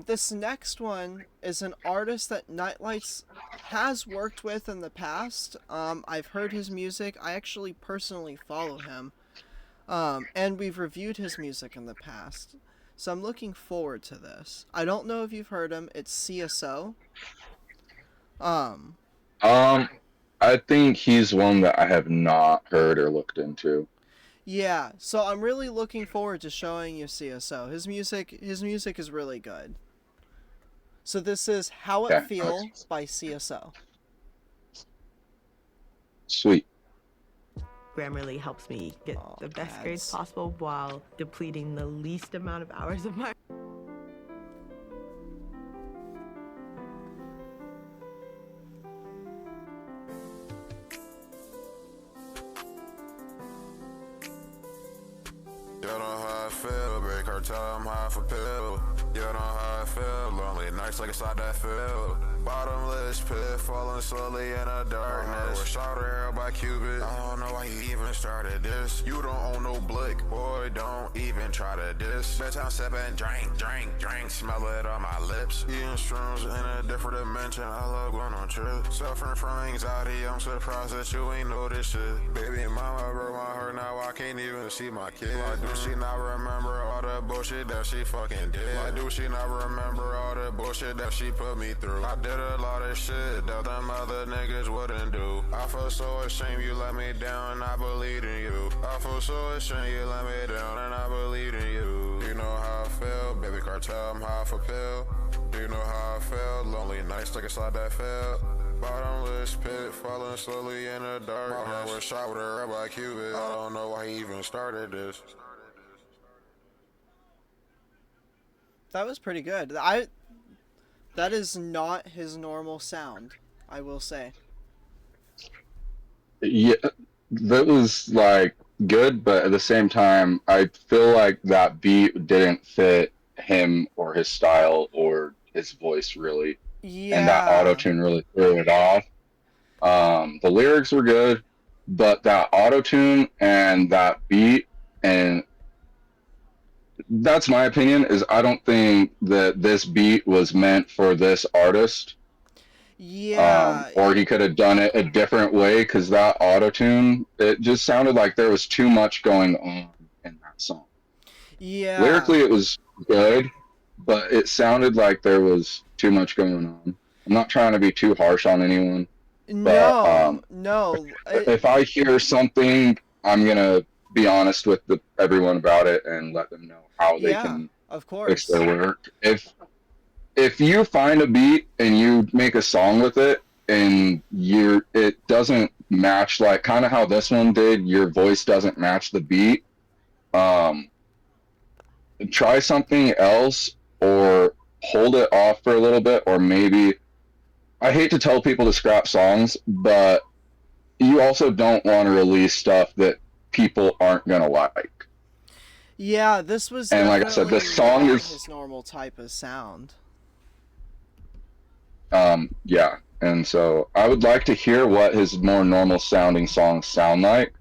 This next one is an artist that Nightlights has worked with in the past. I've heard his music. I actually personally follow him. And we've reviewed his music in the past. So I'm looking forward to this. I don't know if you've heard him. It's CSO. Um, Um, I think he's one that I have not heard or looked into. yeah. So I'm really looking forward to showing you CSO. His music is really good. So this is How It Okay, Feel by CSO. sweet. Grammarly helps me get Oh, the best grades ads. possible while depleting the least amount of hours of my You know how I feel, big cartel, I'm high for pill. You know how I feel, lonely nights like inside that field. Bottomless pit, falling slowly in the darkness. Was shot arrow by Cupid. I don't know why you even started this. You don't own no blick, boy, don't even try to diss. Bitch, I'm sipping, drink, smell it on my lips. Eating shrooms in a different dimension, I love going on trips. Suffering from anxiety, I'm surprised that you ain't know this shit. Baby mama broke my heart, now I can't even see my kid. Why do she not remember all the bullshit that she fucking did? Why do she not remember all the bullshit that she put me through? I did a lot of shit that them other niggas wouldn't do. I feel so ashamed you let me down and I believed in you. I feel so ashamed you let me down and I believed in you. You know how I feel, baby cartel, I'm high for pill. You know how I feel, lonely nights like inside that field. Bottomless pit, falling slowly in the dark. My heart was shot with a arrow by Cupid. I don't know why he even started this. That was pretty good. That is not his normal sound, I will say. Yeah, that was like good, but at the same time, I feel like that beat didn't fit him or his style or his voice really, and that auto Yeah. tune really threw it off. The lyrics were good, but that auto tune and that beat, and that's my opinion, is I don't think that this beat was meant for this artist. Yeah. Or he could have done it a different way because that auto tune, it just sounded like there was too much going on in that song. Yeah. Lyrically, it was good, but it sounded like there was too much going on. I'm not trying to be too harsh on anyone, but No. No. if I hear something, I'm gonna be honest with everyone about it and let them know how they Yeah. can Of fix their course. work. If you find a beat and you make a song with it and it doesn't match, like kind of how this one did, your voice doesn't match the beat, um try something else, or hold it off for a little bit, or maybe, I hate to tell people to scrap songs, but you also don't want to release stuff that people aren't going to like. Yeah, this was And like I said, definitely this song not is his normal type of sound. yeah, and so I would like to hear what his more normal sounding songs sound like,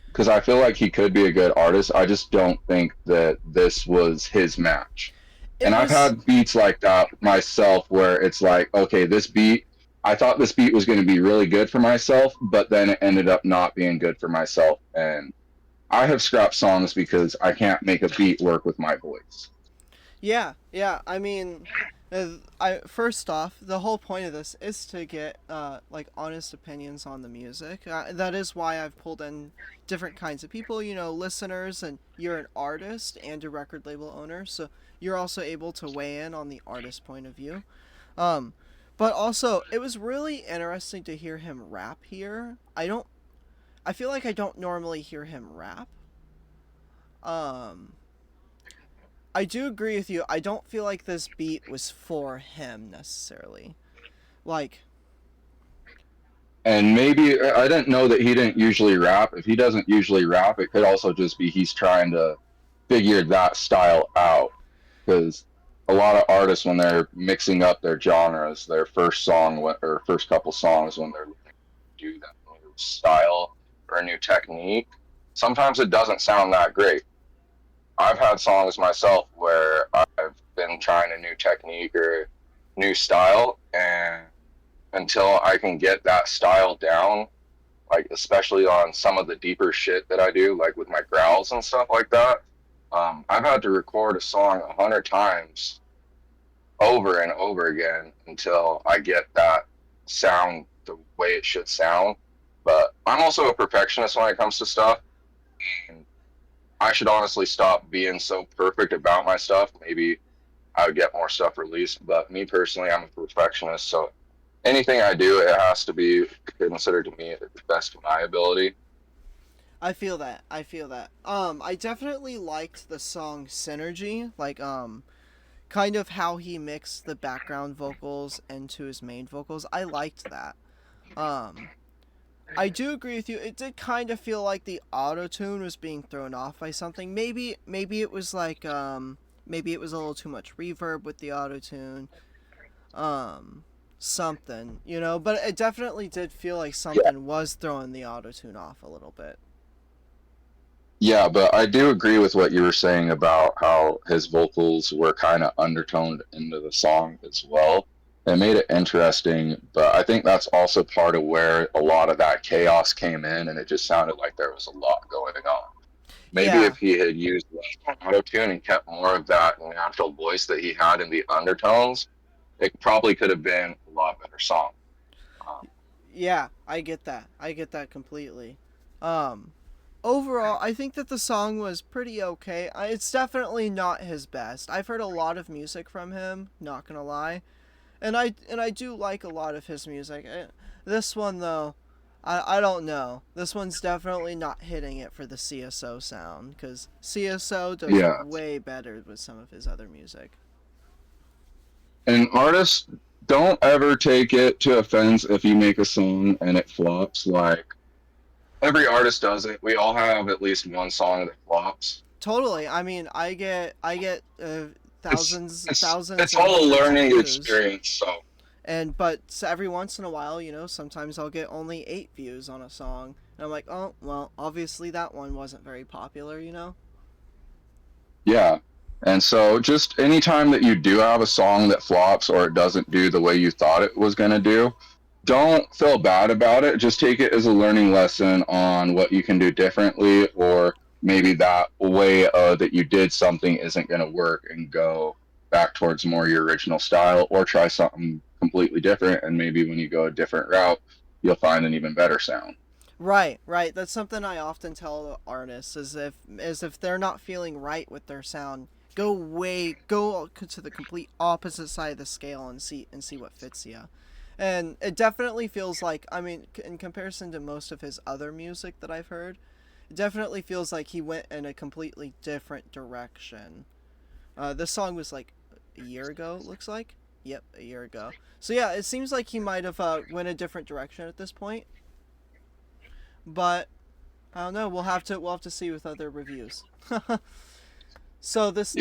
because I feel like he could be a good artist. I just don't think that this was his match. It And I've was had beats like that myself where it's like, okay, this beat, I thought this beat was going to be really good for myself, but then it ended up not being good for myself. And I have scrapped songs because I can't make a beat work with my voice. Yeah, yeah. I mean, I first off, the whole point of this is to get like honest opinions on the music. That is why I've pulled in different kinds of people, listeners, and you're an artist and a record label owner, so you're also able to weigh in on the artist point of view. Um, but also, it was really interesting to hear him rap here. I feel like I don't normally hear him rap. Um, I do agree with you. I don't feel like this beat was for him necessarily. Like, And maybe, I didn't know that he didn't usually rap. If he doesn't usually rap, it could also just be he's trying to figure that style out. Because a lot of artists, when they're mixing up their genres, their first song or first couple songs, when they're do that new style or a new technique, sometimes it doesn't sound that great. I've had songs myself where I've been trying a technique or new style, and until I can get that style down, like especially on some of the deeper shit that I do, like with my growls and stuff like that, I've had to record a song 100 times over and over again until I get that sound the way it should sound. But I'm also a perfectionist when it comes to stuff, and I should honestly stop being so perfect about my stuff. Maybe I would get more stuff released. But me personally, I'm a perfectionist, so anything I do, it has to be considered to me the best of my ability. I feel that. I feel that. I definitely liked the song Synergy, like kind of how he mixed the background vocals into his main vocals. I liked that. Um I do agree with you. It did kind of feel like the auto tune was being thrown off by something. Maybe it was like maybe it was a little too much reverb with the auto tune. Something, you know, but it definitely did feel like something was throwing the auto tune off a little bit. Yeah, but I do agree with what you were saying about how his vocals were kind of undertoned into the song as well. It made it interesting, but I think that's also part of where a lot of that chaos came in, and it just sounded like there was a lot going on. Maybe Yeah. if he had used auto tune and kept more of that natural voice that he had in the undertones, it probably could have been a lot better song. Um, Yeah, I get that. I get that completely. Um Overall, I think that the song was pretty okay. It's definitely not his best. I've heard a lot of music from him, not going to lie. And I do like a lot of his music. This one though, I don't know. This one's definitely not hitting it for the CSO sound, cuz CSO does yeah, way better with some of his other music. and artists don't ever take it to offense if you make a song and it flops. Like every artist does it. We all have at least one song that flops. Totally. I mean, I get It's thousands it's and all a hundreds of learning views. experience. So And but every once in a while, you know, sometimes I'll get only 8 views on a song, and I'm like, oh well, obviously that one wasn't very popular, you know. yeah, and so just anytime that you do have a song that flops or it doesn't do the way you thought it was gonna do, don't feel bad about it. Just take it as a learning lesson on what you can do differently, or maybe that way that you did something isn't going to work, and go back towards more your original style, or try something completely different. And maybe when you go a different route, you'll find an even better sound. Right, right. That's something I often tell artists is if they're not feeling right with their sound, go to the complete opposite side of the scale and see what fits you. And it definitely feels like, I mean, in comparison to most of his other music that I've heard, it definitely feels like he went in a completely different direction. This song was like a year ago, it looks like. Yep, a year ago. So yeah, it seems like he might have went a different direction at this point. But I don't know. We'll have to see with other reviews. So this